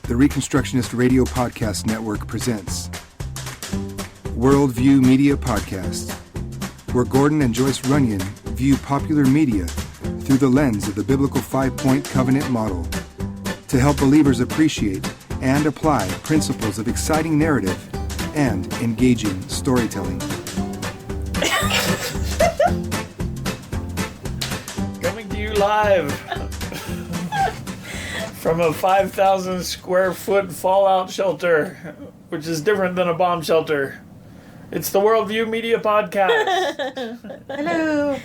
the Reconstructionist Radio Podcast Network presents Worldview Media Podcast, where Gordon and Joyce Runyon view popular media through the lens of the biblical five-point covenant model to help believers appreciate and apply principles of exciting narrative and engaging storytelling. Coming to you live from a 5,000 square foot fallout shelter, which is different than a bomb shelter. It's the Worldview Media Podcast. Hello.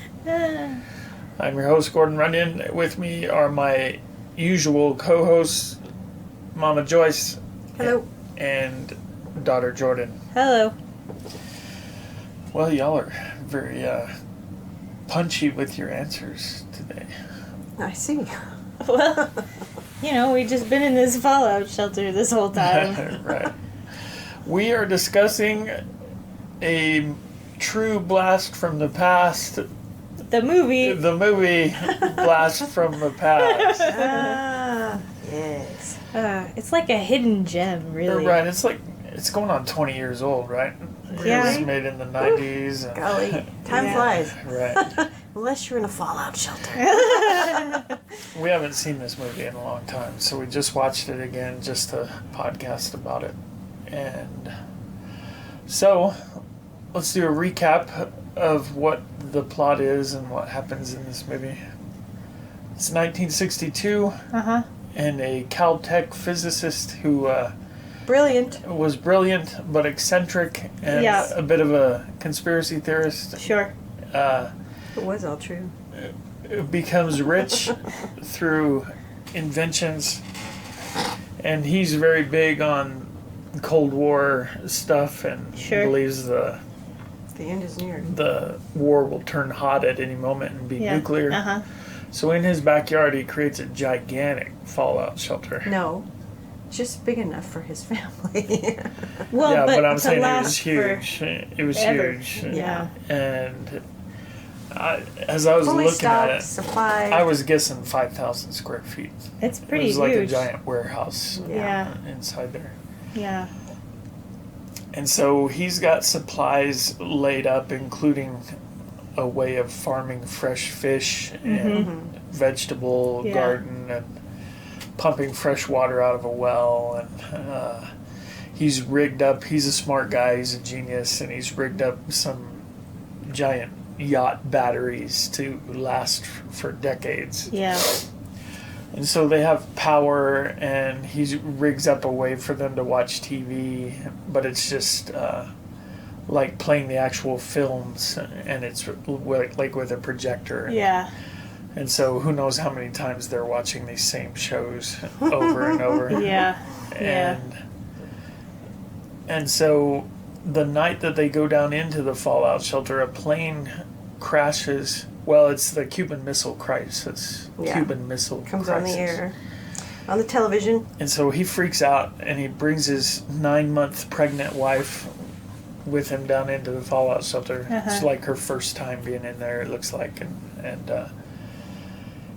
I'm your host, Gordon Runyon. With me are my usual co-hosts, Mama Joyce. Hello. And daughter Jordan. Hello. Well, y'all are very punchy with your answers today. I see. Well, we've just been in this fallout shelter this whole time. Right. We are discussing a true blast from the past. The movie Blast from the Past. Yes. It's like a hidden gem, really. Right, it's going on 20 years old, right? Yeah. It was made in the 90s. And, Golly, time flies. right. Unless you're in a fallout shelter. We haven't seen this movie in a long time, so we just watched it again just to podcast about it. And so, let's do a recap of what the plot is and what happens in this movie. It's 1962, and a Caltech physicist who Brilliant. was brilliant but eccentric and a bit of a conspiracy theorist. Sure. It was all true. Becomes rich through inventions, and he's very big on Cold War stuff and believes The end is near. the war will turn hot at any moment and be nuclear. So in his backyard he creates a gigantic fallout shelter. No. Just big enough for his family. Well, Yeah, but I'm to saying it was last huge. It was forever. huge. Yeah. And as I was Fully looking stocked, at it, supplied. I was guessing 5,000 square feet. It's pretty It was like huge. a giant warehouse Yeah. inside there. Yeah. And so he's got supplies laid up, including a way of farming fresh fish and vegetable garden and pumping fresh water out of a well. And he's rigged up, he's a smart guy, he's a genius, and he's rigged up some giant yacht batteries to last for decades. Yeah. And so they have power, and he rigs up a way for them to watch TV, but it's just like playing the actual films, and it's like with a projector. Yeah. And so who knows how many times they're watching these same shows over and over. Yeah. Yeah. And so the night that they go down into the fallout shelter, a plane crashes. Well, it's the Cuban Missile Crisis. Yeah. Cuban Missile Comes Crisis. on the air. On the television. And so he freaks out, and he brings his 9-month pregnant wife with him down into the fallout shelter. It's like her first time being in there, it looks like.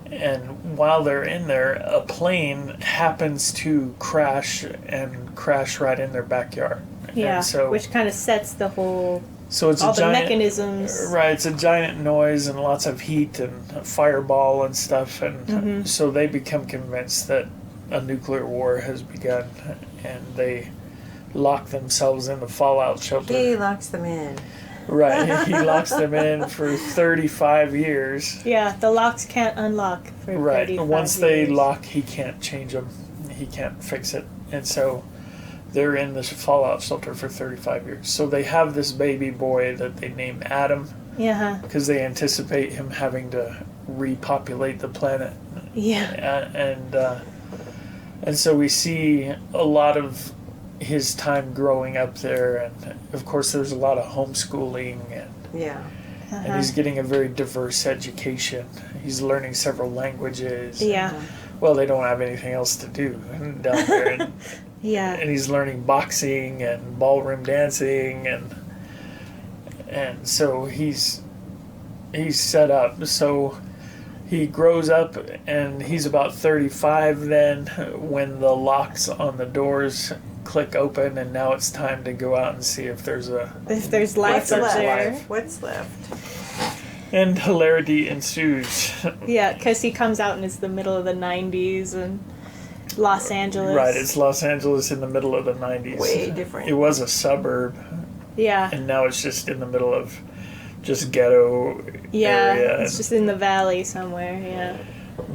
And while they're in there, a plane happens to crash right in their backyard. Yeah. And so, which kind of sets the whole... so it's all a giant, the mechanisms. Right, it's a giant noise and lots of heat and a fireball and stuff. And so they become convinced that a nuclear war has begun, and they lock themselves in the fallout shelter. He locks them in. Right, he locks them in for 35 years. Yeah, the locks can't unlock for 35 Once they years. lock, he can't change them. He can't fix it. And so they're in this fallout shelter for 35 years. So they have this baby boy that they name Adam. Yeah. Because they anticipate him having to repopulate the planet. Yeah. And so we see a lot of his time growing up there, and of course there's a lot of homeschooling, and he's getting a very diverse education. He's learning several languages. Yeah. Well, they don't have anything else to do down there. And, and he's learning boxing and ballroom dancing, and so he's set up. So he grows up and he's about 35 then when the locks on the doors click open, and now it's time to go out and see if there's life up there. What's left? And hilarity ensues. Yeah, because he comes out and it's the middle of the 90s and Los Angeles. Right, it's Los Angeles in the middle of the 90s. Way different. It was a suburb, Yeah. and now it's just in the middle of just ghetto Yeah, area. it's just in the valley somewhere, yeah.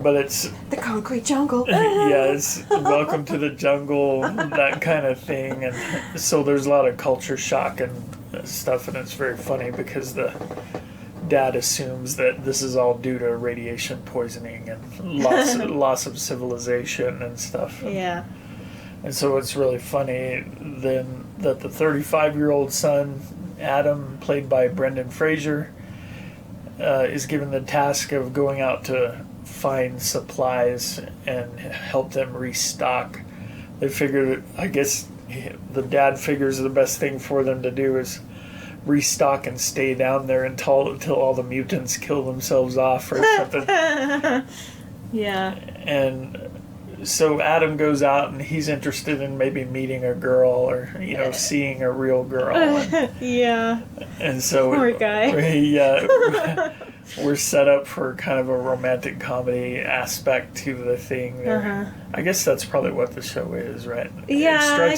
But it's, The concrete jungle. yeah, it's welcome to the jungle, that kind of thing. And so there's a lot of culture shock and stuff, and it's very funny because the dad assumes that this is all due to radiation poisoning and loss of civilization and stuff. Yeah. And so it's really funny then that the 35-year-old son, Adam, played by Brendan Fraser, is given the task of going out to find supplies and help them restock. They figure, I guess the dad figures the best thing for them to do is restock and stay down there until all the mutants kill themselves off or something. Yeah. And so Adam goes out and he's interested in maybe meeting a girl or, seeing a real girl. Yeah. And so Poor guy. We're set up for kind of a romantic comedy aspect to the thing there. I guess that's probably what the show is, right? Yeah, I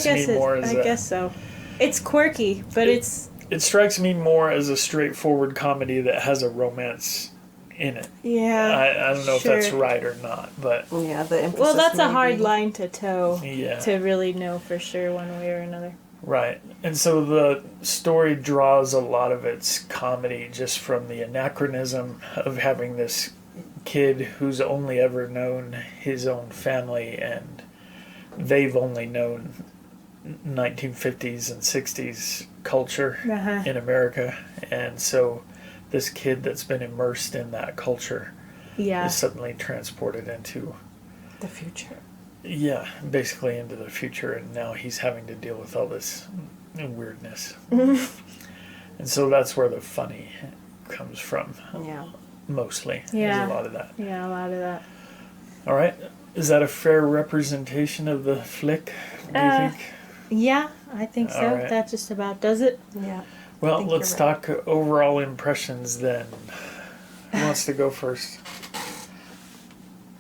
guess so. It's quirky, but it strikes me more as a straightforward comedy that has a romance in it. Yeah. I don't know if that's right or not, but Yeah, the emphasis. well, that's a may hard be- line to toe yeah. to really know for sure one way or another. Right. And so the story draws a lot of its comedy just from the anachronism of having this kid who's only ever known his own family, and they've only known 1950s and 60s culture in America. And so this kid that's been immersed in that culture is suddenly transported into The future. yeah, basically into the future, and now he's having to deal with all this weirdness. And so that's where the funny comes from, Yeah. mostly. Yeah. There's a lot of that. Yeah, a lot of that. All right. Is that a fair representation of the flick, do you think? Yeah, I think so. All right. That just about does it. Yeah. Well, think let's you're right. talk overall impressions then. Who wants to go first?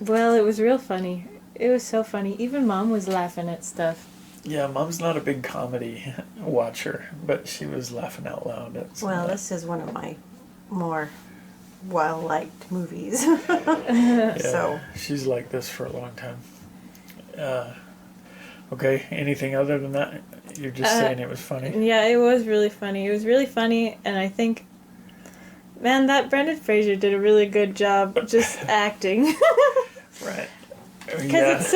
Well, it was real funny. It was so funny. Even Mom was laughing at stuff. Yeah, Mom's not a big comedy watcher, but she was laughing out loud at some Well, of that. this is one of my more well-liked movies. Yeah, So, she's like this for a long time. Okay, anything other than that? You're just saying it was funny? Yeah, it was really funny. It was really funny, and I think, man, that Brendan Fraser did a really good job just acting. Right. Because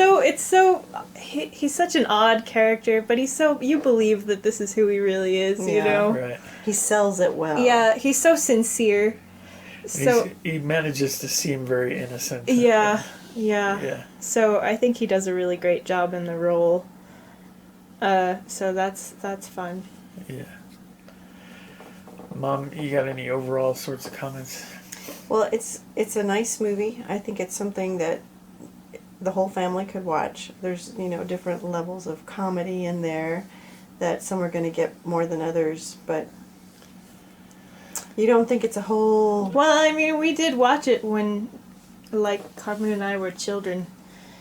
he's such an odd character, but you believe that this is who he really is, you Yeah. know? Right. he sells it well. Yeah, he's so sincere. So, He manages to seem very innocent. yeah. Yeah. So I think he does a really great job in the role. So that's fun. Yeah. Mom, you got any overall sorts of comments? Well, it's a nice movie. I think it's something that the whole family could watch. There's, different levels of comedy in there that some are going to get more than others, but you don't think it's a whole... Well, I mean, we did watch it when, Carmen and I were children.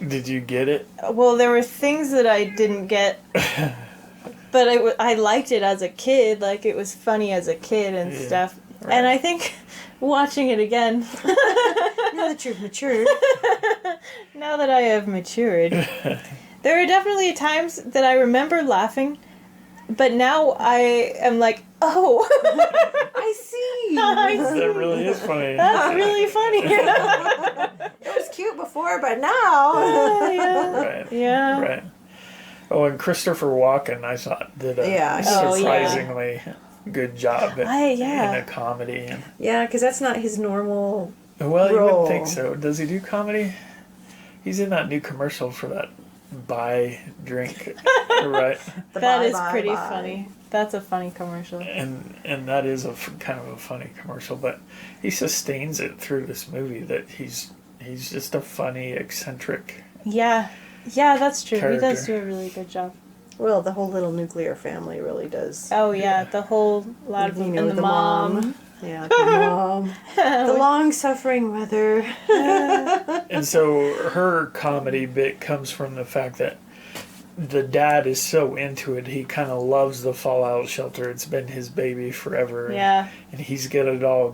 Did you get it? Well, there were things that I didn't get, but I liked it as a kid. Like, it was funny as a kid and stuff. Right. And I think watching it again... Now that you've matured. Now that I have matured, there are definitely times that I remember laughing, but now I am like, oh, I see. That really is funny. That's really funny. It was cute before, but now... Yeah. Right. Yeah. Right. Oh, and Christopher Walken, I thought, did a Yeah. surprisingly good job in Yeah. a comedy. And, Yeah, because that's not his normal... well, you wouldn't Role. think so. Does he do comedy? He's in that new commercial for that buy drink, right? The That bye, is bye, pretty bye. funny. That's a funny commercial. And that is kind of a funny commercial, but he sustains it through this movie that he's just a funny, eccentric. Yeah. Yeah, that's true. Character. He does do a really good job. Well, the whole little nuclear family really does. Oh, yeah. The whole lot of You them. know, And the mom. Yeah, the mom. The long-suffering mother. And so her comedy bit comes from the fact that the dad is so into it. He kind of loves the fallout shelter. It's been his baby forever. Yeah. And he's got it all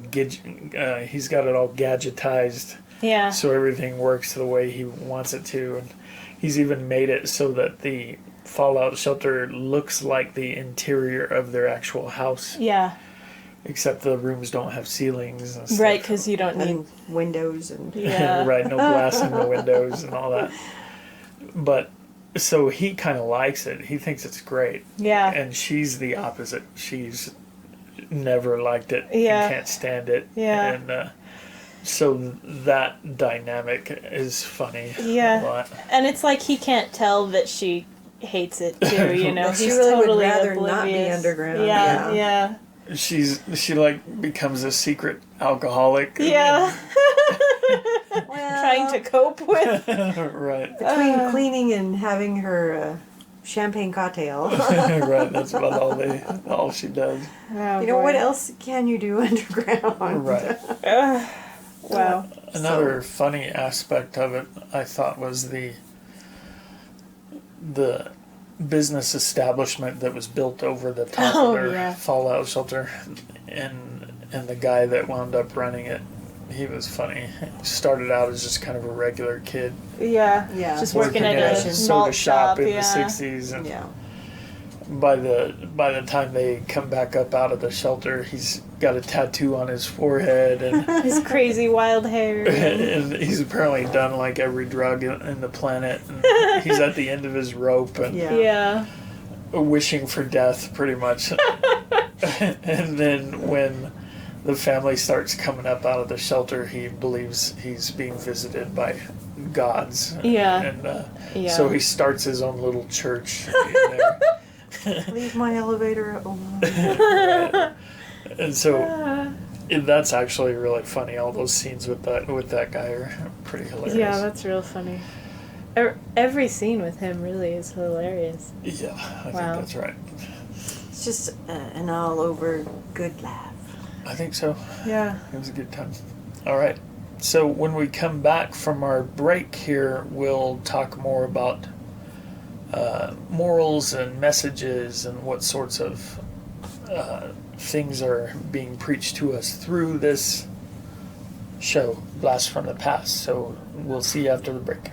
gadgetized, Yeah. so everything works the way he wants it to. And he's even made it so that the fallout shelter looks like the interior of their actual house, Yeah. except the rooms don't have ceilings and stuff. Right, because you don't need. And windows and... Yeah. Right, no glass in the windows and all that. But so he kind of likes it. He thinks it's great. Yeah. And she's the opposite. She's never liked it. Yeah. And can't stand it. Yeah. And so that dynamic is funny. Yeah. A lot. And it's like he can't tell that she hates it too, you know? She He's really would totally rather oblivious. not be underground, Yeah, yeah. yeah. She like becomes a secret alcoholic. Yeah. Well, Trying to cope with. Right. between cleaning and having her champagne cocktail. Right. That's about all she does. Oh, You know, what boy. else can you do underground? Right. Wow. Another funny aspect of it, I thought, was the business establishment that was built over the top Oh, of their yeah. fallout shelter, and the guy that wound up running it, he was funny. He started out as just kind of a regular kid Yeah. Yeah. Just Working working at in a a soda malt shop in yeah. the 60s, and Yeah. by the time they come back up out of the shelter, he's got a tattoo on his forehead, and His crazy wild hair. and he's apparently done like every drug in the planet, and he's at the end of his rope and Yeah. Yeah. wishing for death, pretty much. And then when the family starts coming up out of the shelter, he believes he's being visited by gods. Yeah. And Yeah. so he starts his own little church in there. Leave my elevator alone. And so that's actually really funny. All those scenes with that guy are pretty hilarious. Yeah, that's real funny. Every scene with him really is hilarious. Yeah, I think Wow. that's right. It's just an all-over good laugh. I think so. Yeah. It was a good time. All right. So when we come back from our break here, we'll talk more about morals and messages and what sorts of things are being preached to us through this show, Blast from the Past. So we'll see you after the break.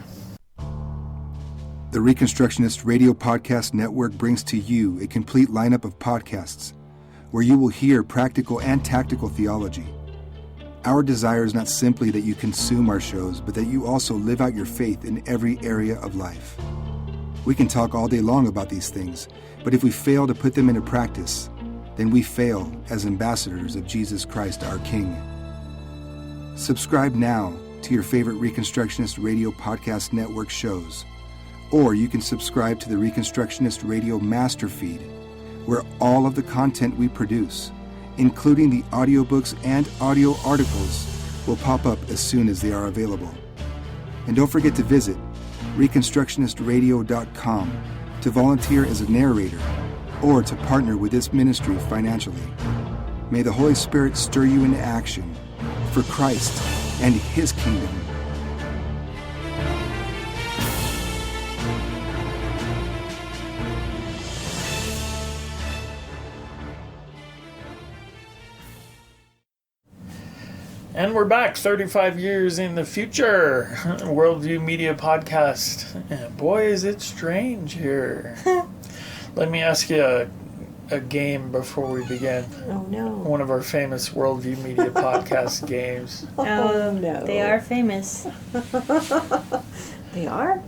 The Reconstructionist Radio Podcast Network brings to you a complete lineup of podcasts where you will hear practical and tactical theology. Our desire is not simply that you consume our shows, but that you also live out your faith in every area of life. We can talk all day long about these things, but if we fail to put them into practice, then we fail as ambassadors of Jesus Christ, our King. Subscribe now to your favorite Reconstructionist Radio Podcast Network shows, or you can subscribe to the Reconstructionist Radio Master Feed, where all of the content we produce, including the audiobooks and audio articles, will pop up as soon as they are available. And don't forget to visit reconstructionistradio.com to volunteer as a narrator or to partner with this ministry financially. May the Holy Spirit stir you into action for Christ and His kingdom. And we're back 35 years in the future. Worldview Media Podcast. And boy, is it strange here. Let me ask you a game before we begin. Oh, no. One of our famous Worldview Media Podcast games. Oh, no. They are famous. They are?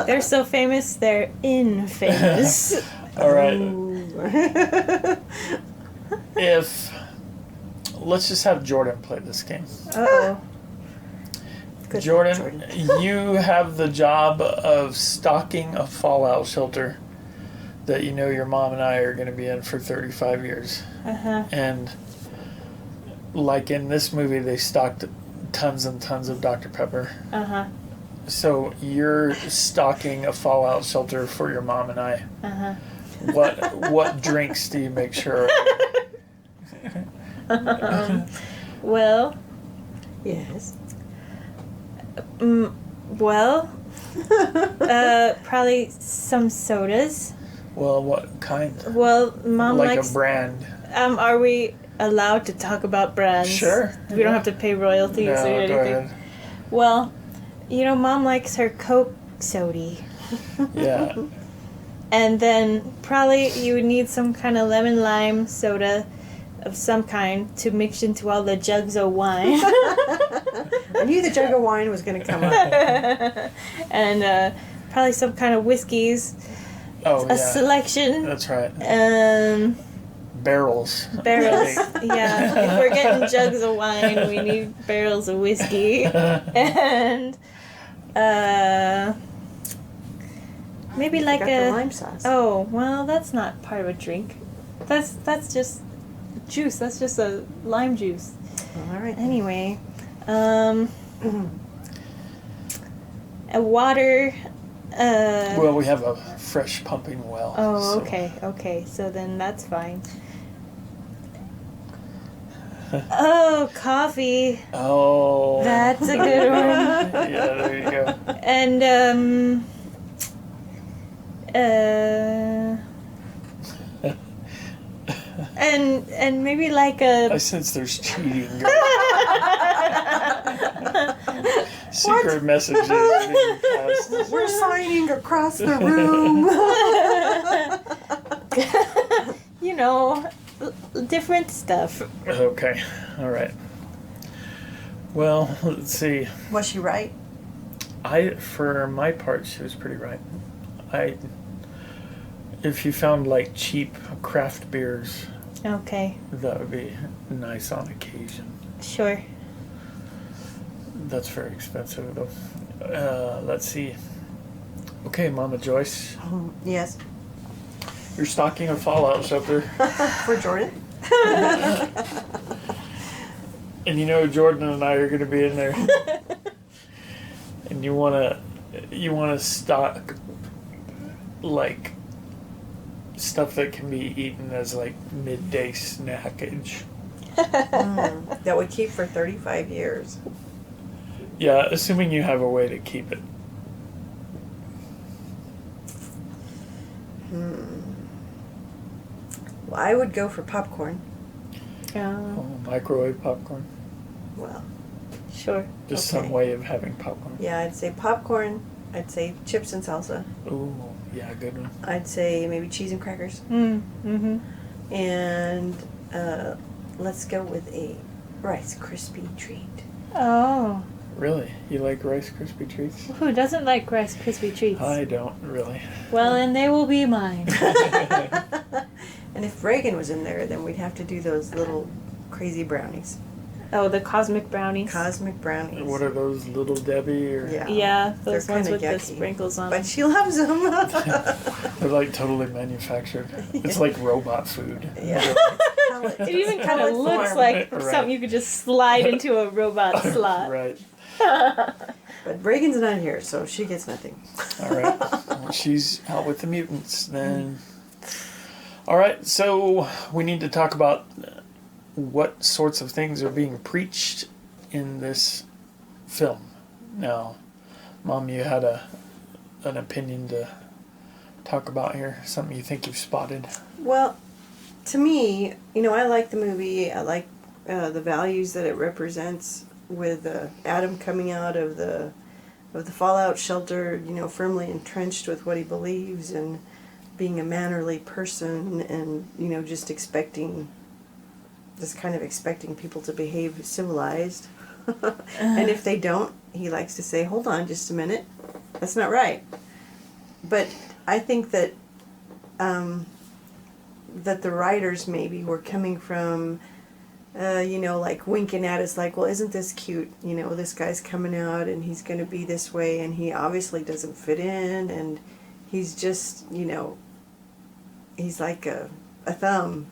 They're so famous, they're infamous. All right. Ooh. Let's just have Jordan play this game. Uh-oh. Good Jordan, luck, you have the job of stocking a fallout shelter that you know your mom and I are going to be in for 35 years. Uh-huh. And like in this movie, they stocked tons and tons of Dr. Pepper. Uh-huh. So you're stocking a fallout shelter for your mom and I. Uh-huh. What drinks do you make sure? Well, Yes. well, probably some sodas. Well, what kind? Well, Mom Like likes... a brand. Are we allowed to talk about brands? Sure. We don't have to pay royalties or No, anything? go ahead. Well, you know, Mom likes her Coke sody. Yeah. And then probably you would need some kind of lemon lime soda of some kind to mix into all the jugs of wine. I knew the jug of wine was going to come up. And probably some kind of whiskeys. Oh, A yeah. selection. That's right. Barrels. Barrels. Yeah. If we're getting jugs of wine, we need barrels of whiskey. And maybe like Got the lime sauce. Oh, well, that's not part of a drink. That's just juice. That's just a lime juice. All right. Anyway, a water. Well, we have a fresh pumping well. Oh, so- okay. So then that's fine. Oh, coffee. Oh. That's a good one. Yeah, there you go. And and maybe like I a sense there's cheating. Secret messages being passed. We're signing across the room. you know, different stuff. Okay, all right. Well, let's see. Was she right? For my part, she was pretty right. If you found like cheap craft beers, Okay, that would be nice on occasion. sure. That's very expensive though. Let's see. Okay, Mama Joyce, Yes. you're stocking a fallout shelter, For Jordan? and you know Jordan and I are going to be in there, and you wanna stock like stuff that can be eaten as like midday snackage. That would keep for 35 years. Yeah, assuming you have a way to keep it. Well, I would go for popcorn. Oh, microwave popcorn. Well, Sure. Just Okay. some way of having popcorn. yeah, I'd say popcorn. I'd say chips and salsa. Ooh, yeah, good one. I'd say maybe cheese and crackers. Mm-hmm. And let's go with a Rice Krispie treat. Oh, Really? You like Rice Krispie treats? who doesn't like Rice Krispie treats? I don't really. Well, and they will be mine. And if Reagan was in there, then we'd have to do those little crazy brownies. Oh, the cosmic brownies. Cosmic brownies. What are those, Little Debbie? Or Yeah. Yeah, those They're ones kinda with the yucky. sprinkles on But them. she loves them. They're like totally manufactured. It's like robot food. Yeah. It even kind of Pellet looks form. like Right. something you could just slide into a robot slot. Right. But Reagan's not here, so she gets nothing. All right. Well, she's out with the mutants then. All right. So we need to talk about what sorts of things are being preached in this film. Now, Mom, you had an opinion to talk about here. Something you think you've spotted. Well, to me, I like the movie. I like the values that it represents, with Adam coming out of the fallout shelter, firmly entrenched with what he believes and being a mannerly person, and just kind of expecting people to behave civilized. And if they don't, he likes to say, "Hold on, just a minute, that's not right." But I think that that the writers maybe were coming from like winking at us like, well, isn't this cute? This guy's coming out and he's going to be this way and he obviously doesn't fit in and he's just, he's like a thumb.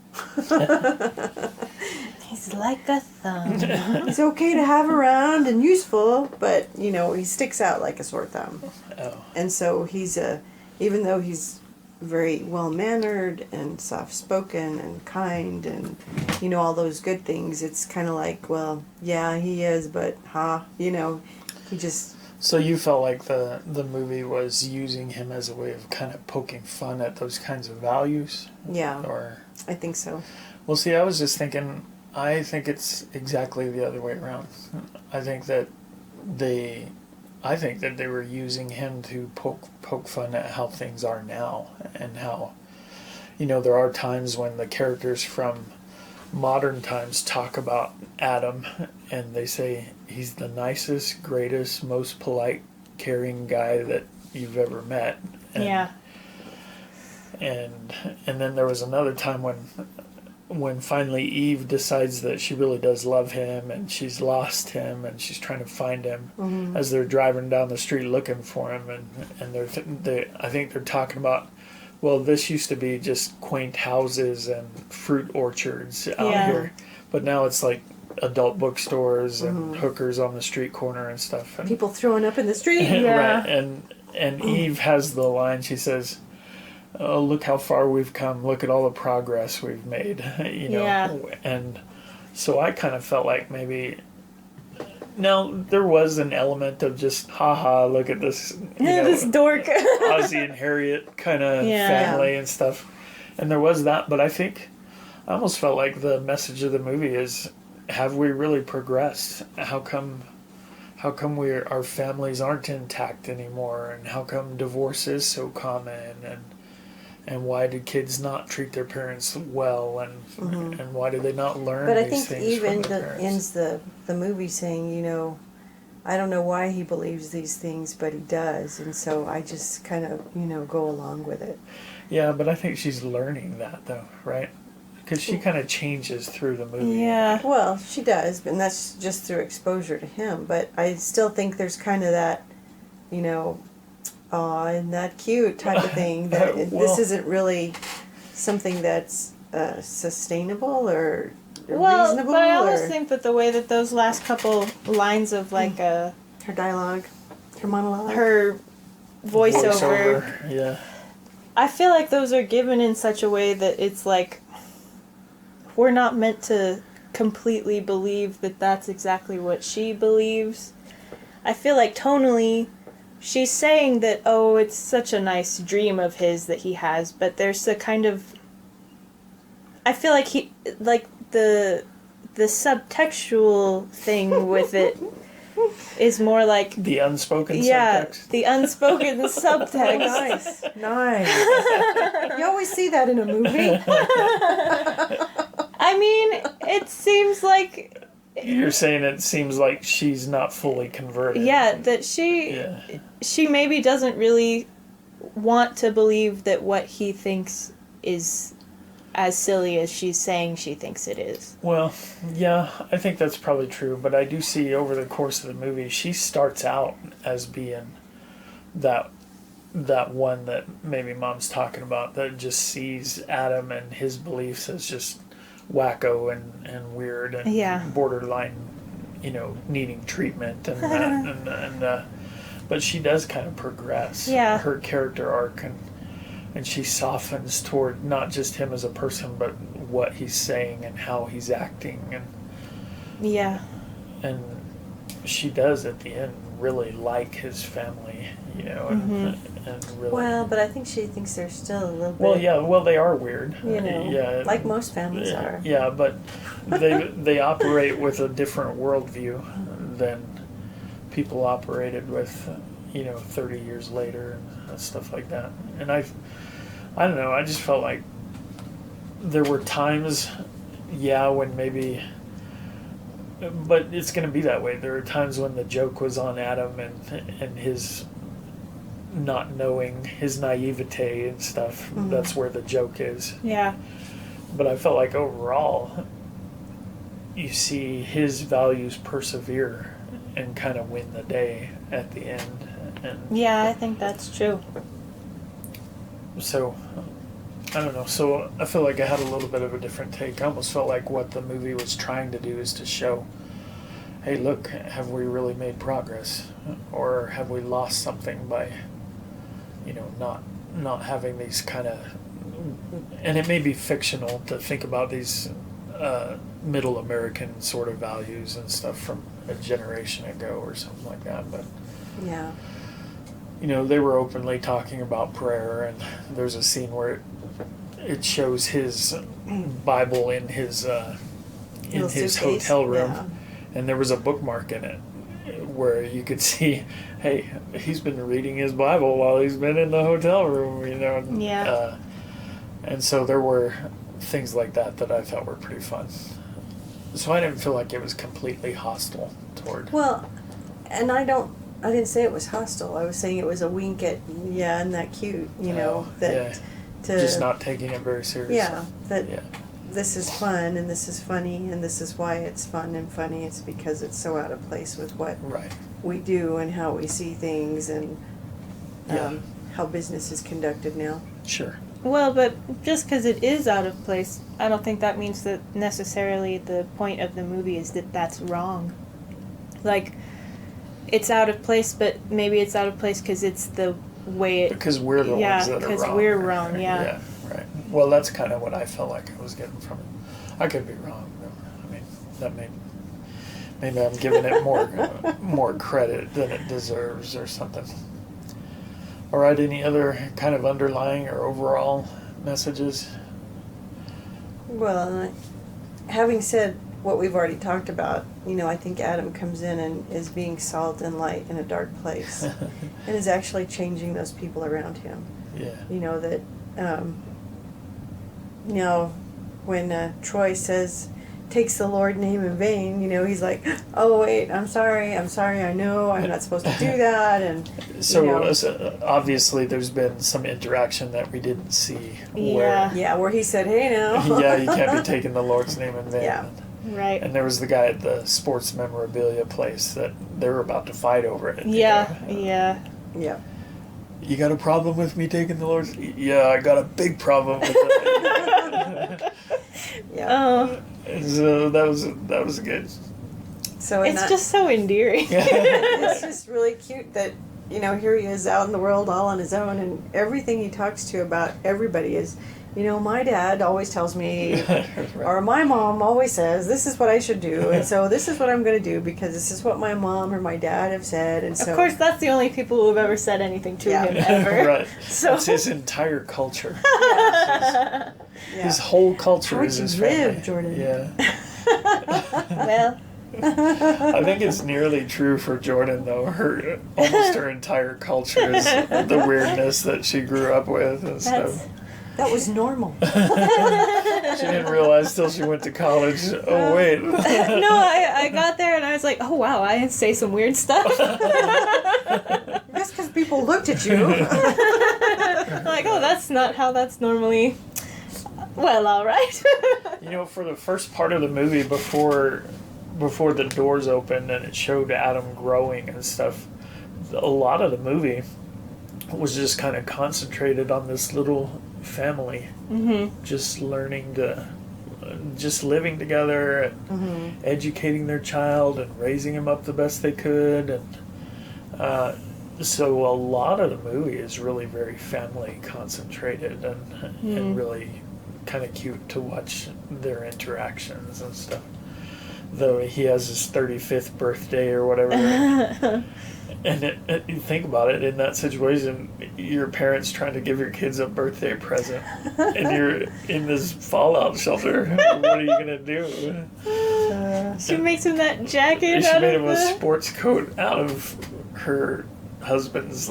He's like a thumb. He's okay to have around and useful, but, he sticks out like a sore thumb. Oh. And so he's even though he's very well-mannered and soft-spoken and kind and, all those good things, it's kind of like, well, yeah, he is, but, he just... So you felt like the movie was using him as a way of kind of poking fun at those kinds of values? Yeah, Or... I think so. Well, see, I was just thinking, I think it's exactly the other way around. I think that they were using him to poke fun at how things are now and how, there are times when the characters from modern times talk about Adam and they say he's the nicest, greatest, most polite, caring guy that you've ever met. And, yeah. And then there was another time when finally Eve decides that she really does love him and she's lost him and she's trying to find him as they're driving down the street looking for him and I think they're talking about, well, this used to be just quaint houses and fruit orchards out here, but now it's like adult bookstores and hookers on the street corner and stuff. And, people throwing up in the street. Right, and Eve has the line, she says, oh, look how far we've come. Look at all the progress we've made, Yeah. And so I kind of felt like maybe... Now, there was an element of just, haha, look at this, this dork. Ozzy and Harriet kind of family and stuff. And there was that, but I almost felt like the message of the movie is, have we really progressed? How come our families aren't intact anymore? And how come divorce is so common? And why do kids not treat their parents well? And why do they not learn But I these think things even from their parents? ends the movie saying, I don't know why he believes these things, but he does. And so I just kind of, go along with it. Yeah, but I think she's learning that, though, right? Because she kind of changes through the movie. Yeah. Well, she does, and that's just through exposure to him. But I still think there's kind of that, aw, isn't that cute type of thing. That this isn't really something that's sustainable or reasonable. But I almost think that the way that those last couple lines of like her dialogue, her monologue, her voiceover, yeah. I feel like those are given in such a way that it's like we're not meant to completely believe that that's exactly what she believes. I feel like tonally she's saying that, oh, it's such a nice dream of his that he has, but there's a kind of... I feel like the subtextual thing with it is more like... The unspoken subtext? Yeah, the unspoken subtext. Nice. You always see that in a movie. I mean, it seems like... You're saying it seems like she's not fully converted. Yeah, that she maybe doesn't really want to believe that what he thinks is as silly as she's saying she thinks it is. Well, yeah, I think that's probably true, but I do see over the course of the movie, she starts out as being that one that maybe Mom's talking about, that just sees Adam and his beliefs as just wacko and weird and borderline, needing treatment and that, but she does kind of progress. Yeah. Her character arc and she softens toward not just him as a person, but what he's saying and how he's acting and she does at the end really like his family, and really. Well, but I think she thinks they're still a little bit... Well, yeah, they are weird. Yeah, like most families are. Yeah, but they operate with a different worldview than people operated with, 30 years later and stuff like that. And I don't know, I just felt like there were times, when maybe... But it's going to be that way. There are times when the joke was on Adam and his not knowing, his naivete and stuff. Mm-hmm. That's where the joke is. Yeah. But I felt like overall, you see his values persevere and kind of win the day at the end. And Yeah, I think that's true. so, I don't know. So I feel like I had a little bit of a different take. I almost felt like what the movie was trying to do is to show, hey, look, have we really made progress? Or have we lost something by, not having these kind of, and it may be fictional to think about these middle American sort of values and stuff from a generation ago or something like that, but Yeah. they were openly talking about prayer, and there's a scene where it shows his Bible in his Little suitcase. hotel room, Yeah. and there was a bookmark in it where you could see, hey, he's been reading his Bible while he's been in the hotel room, Yeah. And so there were things like that I thought were pretty fun. So I didn't feel like it was completely hostile toward. Well, and I didn't say it was hostile. I was saying it was a wink at, yeah, isn't that cute, that yeah. to Just not taking it very seriously. yeah, that Yeah. this is fun and this is funny and this is why it's fun and funny. It's because it's so out of place with what Right. we do and how we see things and Yeah. how business is conducted now. Sure. Well, but just because it is out of place, I don't think that means that necessarily the point of the movie is that that's wrong. Like, it's out of place, but maybe it's out of place because it's the way it... Because we're the Yeah, ones that are wrong. because we're wrong, yeah. Yeah, right. Well, that's kind of what I felt like I was getting from it. I could be wrong, though. I mean, that maybe I'm giving it more credit than it deserves or something. All right, any other kind of underlying or overall messages? Well, having said what we've already talked about, I think Adam comes in and is being salt and light in a dark place and is actually changing those people around him. Yeah. That, when Troy takes the Lord's name in vain, he's like, oh, wait, I'm sorry, I know, I'm not supposed to do that, and, So obviously there's been some interaction that we didn't see. Yeah, where he said, hey, now. Yeah, you can't be taking the Lord's name in vain. Yeah. Right. And there was the guy at the sports memorabilia place that they were about to fight over it. Yeah. Yeah. You got a problem with me taking the Lord's? Yeah, I got a big problem with it. Yeah. Oh, So that was good. So it's just so endearing. it's just really cute that, here he is out in the world all on his own, and everything he talks to about everybody is, my dad always tells me, Right. or my mom always says, this is what I should do, and so this is what I'm going to do because this is what my mom or my dad have said, and so... Of course, that's the only people who have ever said anything to Yeah. him ever. Right. So That's his entire culture. Yeah. His whole culture How is would his you live, family. Jordan? Yeah. Well, I think it's nearly true for Jordan, though. Almost her entire culture is the weirdness that she grew up with and stuff. That was normal. She didn't realize till she went to college. Oh, wait. no, I got there and I was like, oh wow, I say some weird stuff. That's because people looked at you. I'm like, oh, that's not how that's normally. Well, all right. For the first part of the movie, before the doors opened and it showed Adam growing and stuff, a lot of the movie was just kind of concentrated on this little family, just learning just living together and educating their child and raising him up the best they could, and so a lot of the movie is really very family concentrated and really kind of cute to watch their interactions and stuff. Though he has his 35th birthday or whatever. And you think about it, in that situation, your parents trying to give your kids a birthday present, and you're in this fallout shelter. What are you gonna do? She makes him that jacket She out made of him a sports coat out of her husband's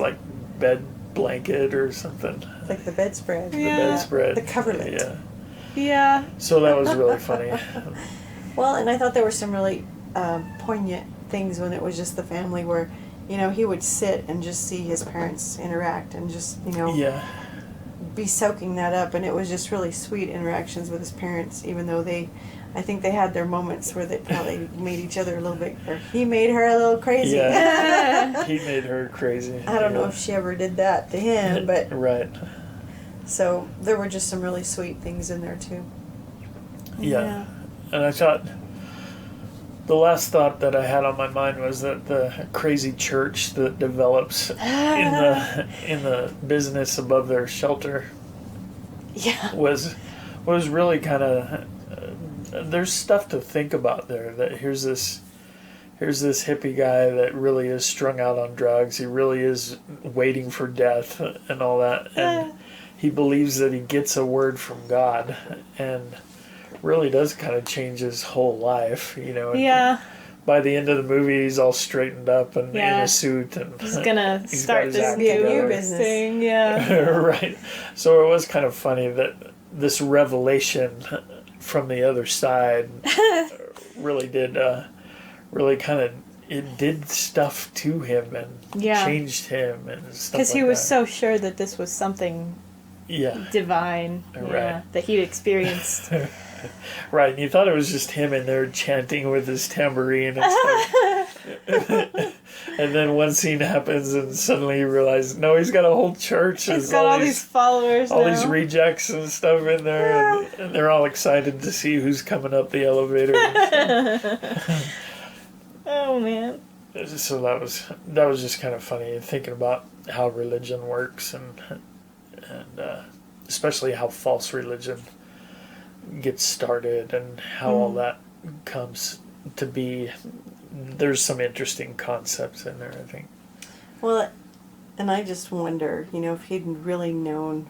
bed blanket or something. Like the bedspread. Yeah. The bedspread. The coverlet. Yeah. Yeah. So that was really funny. Well, and I thought there were some really poignant things when it was just the family where, he would sit and just see his parents interact and just, Yeah. be soaking that up. And it was just really sweet interactions with his parents, even though they, I think they had their moments where they probably made each other a little bit, or he made her a little crazy. Yeah, he made her crazy. I don't know if she ever did that to him, but right. so there were just some really sweet things in there too. Yeah. And I thought the last thought that I had on my mind was that the crazy church that develops in the business above their shelter was really kind of there's stuff to think about there. That here's this hippie guy that really is strung out on drugs. He really is waiting for death and all that, and he believes that he gets a word from God, and really does kind of change his whole life, you know. And by the end of the movie, he's all straightened up and in a suit, and he's gonna start this new business thing. Right. So it was kind of funny that this revelation from the other side really did, really kind of, it did stuff to him and changed him and stuff because he like was that. so sure that this was something divine, that he'd experienced. Right, and you thought it was just him in there chanting with his tambourine and stuff. And then one scene happens and suddenly you realize, no, he's got a whole church. He's got all these followers all now. these rejects and stuff in there, and they're all excited to see who's coming up the elevator. Oh, man. So that was just kind of funny, thinking about how religion works, and especially how false religion gets started and how all that comes to be. There's some interesting concepts in there, I think. Well, and I just wonder, you know, if he'd really known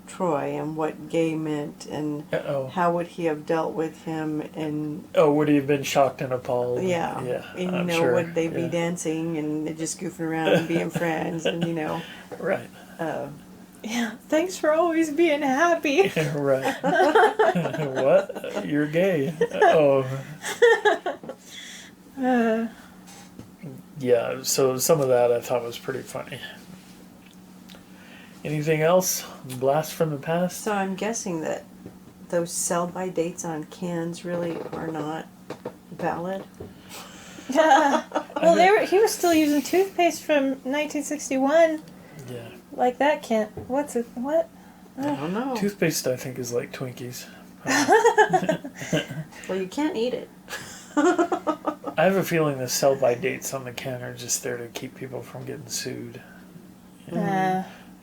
Troy and what gay meant, and how would he have dealt with him, and would he have been shocked and appalled? And, you know, would they be dancing and just goofing around and being friends, and you know, right. Thanks for always being happy. Right. What? You're gay. Oh. Yeah, so some of that I thought was pretty funny. Anything else? Blast from the past? So I'm guessing that those sell-by dates on cans really are not valid. Well, he was still using toothpaste from 1961. Yeah. Like that can't. What? I don't know. Toothpaste, I think, is like Twinkies. Well, you can't eat it. I have a feeling the sell-by dates on the can are just there to keep people from getting sued.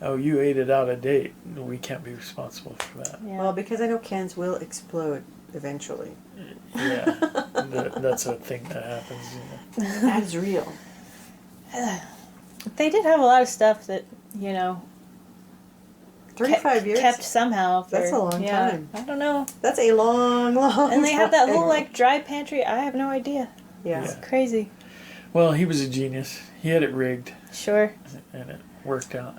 Oh, you ate it out of date. We can't be responsible for that. Yeah. Well, because I know cans will explode eventually. Yeah, that's a thing that happens. You know. That's real. They did have a lot of stuff that, you know, 35 years? kept somehow. That's a long time. I don't know. That's a long And they had that time. whole, like, dry pantry. I have no idea. Yeah. It's crazy. Well, he was a genius. He had it rigged. Sure. And it worked out.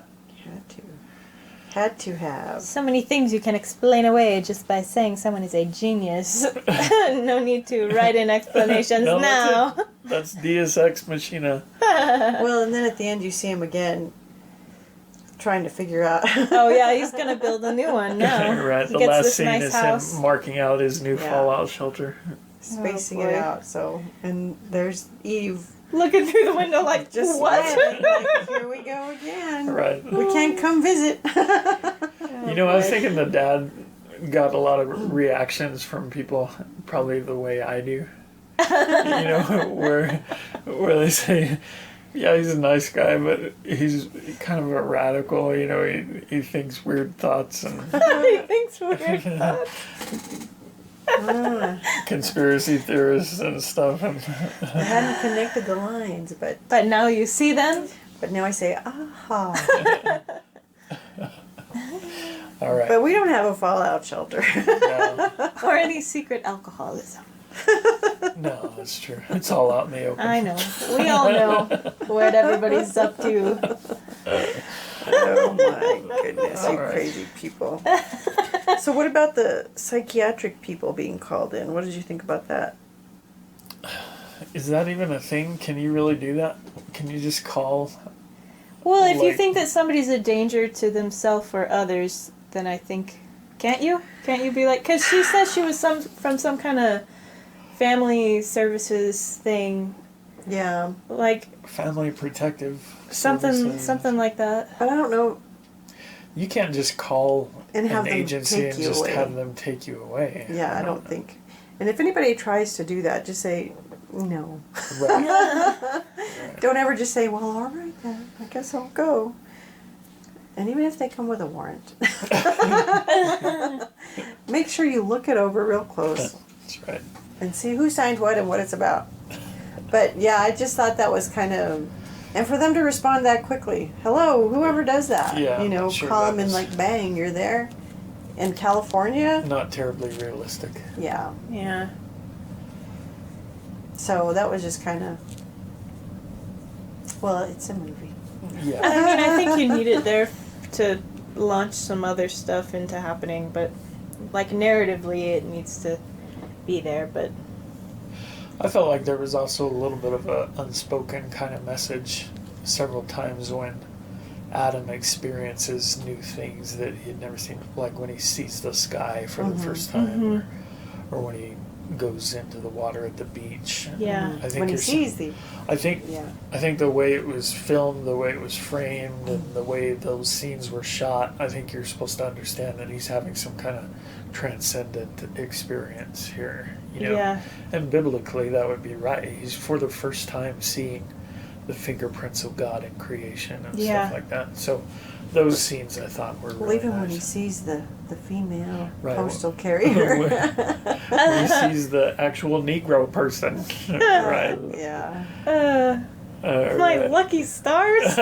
Had to have. So many things you can explain away just by saying someone is a genius. No need to write in explanations No, now. That's Deus Ex Machina. Well, and then at the end you see him again trying to figure out. Oh, yeah, he's going to build a new one now. Right, He the gets last this scene nice is house. him marking out his new fallout shelter. Spacing Oh, it boy. out. So, and there's Eve. Looking through the window like, Just what? like, here we go again. Right. We can't come visit. You know, I was thinking the dad got a lot of reactions from people, probably the way I do. You know, where they say, yeah, he's a nice guy, but he's kind of a radical. You know, he thinks weird thoughts and He thinks weird thoughts. conspiracy theorists and stuff. And I hadn't connected the lines, But now you see them. but now I say, aha. all right. But we don't have a fallout shelter. No, Or any secret alcoholism. no, that's true. It's all out in the open. I know. We all know what everybody's up to. Oh my goodness, you All right. crazy people. So what about the psychiatric people being called in? What did you think about that? Is that even a thing? Can you really do that? Can you just call? Well, if you Like- think that somebody's a danger to themselves or others, then I think Can't you? Can't you be like... Because she says she was from some kind of family services thing. Yeah. Like... Family protective something services. like that. But I don't know. You can't just call And have an them agency take and you just away. have them take you away. Yeah, I don't think. And if anybody tries to do that, just say no. Right. Don't ever just say, well, all right then, I guess I'll go. And even if they come with a warrant, make sure you look it over real close That's right. and see who signed what and what it's about. But yeah, I just thought that was kind of, and for them to respond that quickly, hello, whoever does that, Yeah, you know, I'm sure call that them and was- like, bang, you're there. In California, Not terribly realistic. yeah. Yeah. So that was just kind of, well, it's a movie. Yeah. I mean, I think you need it there to launch some other stuff into happening, but like narratively it needs to be there, but I felt like there was also a little bit of a unspoken kind of message several times when Adam experiences new things that he'd never seen, like when he sees the sky for the first time, or when he goes into the water at the beach. yeah. I think When he there's sees the, I think yeah. I think the way it was filmed, the way it was framed, and the way those scenes were shot, I think you're supposed to understand that he's having some kind of transcendent experience here. You know? Yeah. And biblically, that would be right. He's for the first time seeing the fingerprints of God in creation and Yeah. stuff like that. So those scenes I thought were Well, really even when he nice. sees the female Right. postal carrier. When he sees the actual Negro person. Right. Yeah. My Right. lucky stars.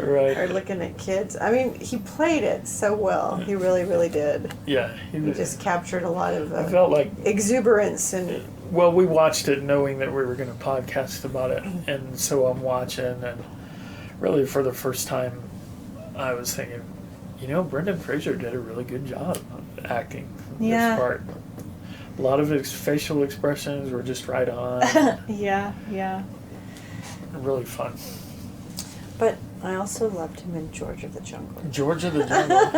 Right. Or looking at kids. I mean, he played it so well. He really, really did. Yeah. He just captured a lot of I felt like, exuberance and well, we watched it knowing that we were going to podcast about it, and so I'm watching, and really for the first time, I was thinking, you know, Brendan Fraser did a really good job of acting Yeah. this part. A lot of his facial expressions were just right on. Yeah. Really fun. but I also loved him in George of the Jungle. George of the Jungle,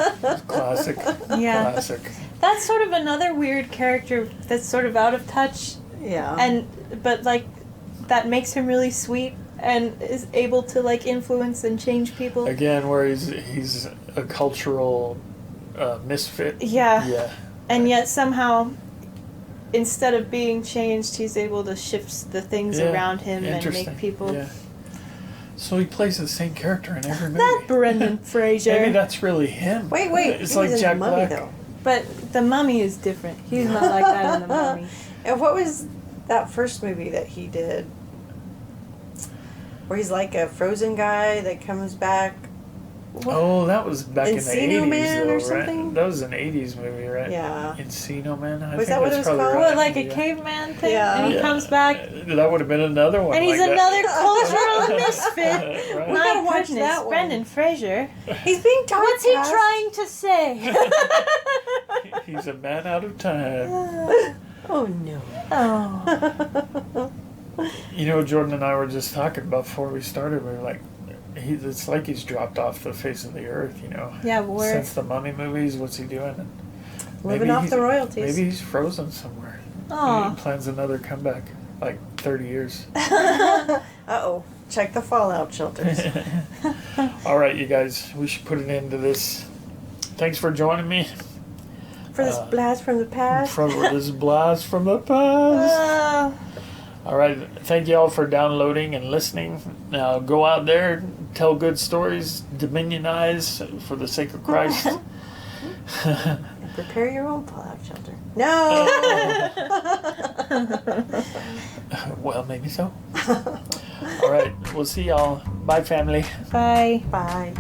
classic. Yeah. Classic. That's sort of another weird character that's sort of out of touch, Yeah. but like that makes him really sweet and is able to like influence and change people. Again, where he's a cultural misfit. Yeah. Yeah. And yet somehow, instead of being changed, he's able to shift the things Yeah, around him and interesting. make people. Yeah. So he plays the same character in every movie. That Brendan Fraser. Maybe that's really him. Wait, It's he like was in Jack The Mummy, Black. though. But the Mummy is different. He's not like that in the Mummy. And what was that first movie that he did? Where he's like a frozen guy that comes back. Oh, that was back in the Encino 80s, Man though, or right? something? That was an 80s movie, right? Yeah. Encino Man? I Was think that what that's it was probably called? right. What, like a Yeah. caveman thing? Yeah. And he Yeah. comes back, That would have been another one. and he's like another that. cultural misfit. Right. We My gotta watch goodness, that one. Brendan Fraser. He's being typecast. What's he trying to say? He's a man out of time. Oh, no. Oh. You know, Jordan and I were just talking about before we started. We were like, it's like he's dropped off the face of the earth, you know. Yeah, where? Since the Mummy movies, what's he doing? And Living maybe off he's- the royalties. Maybe he's frozen somewhere. Aw. He plans another comeback, like 30 years. Uh-oh. Check the fallout shelters. All right, you guys, we should put an end to this. Thanks for joining me For this blast from the past. from this blast from the past. All right, thank you all for downloading and listening. Now go out there, tell good stories, dominionize for the sake of Christ. And prepare your own fallout shelter. No! Well, maybe so. All right, we'll see y'all. Bye, family. Bye. Bye.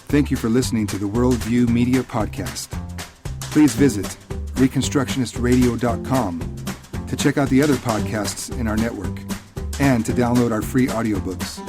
Thank you for listening to the Worldview Media Podcast. Please visit reconstructionistradio.com to check out the other podcasts in our network and to download our free audiobooks.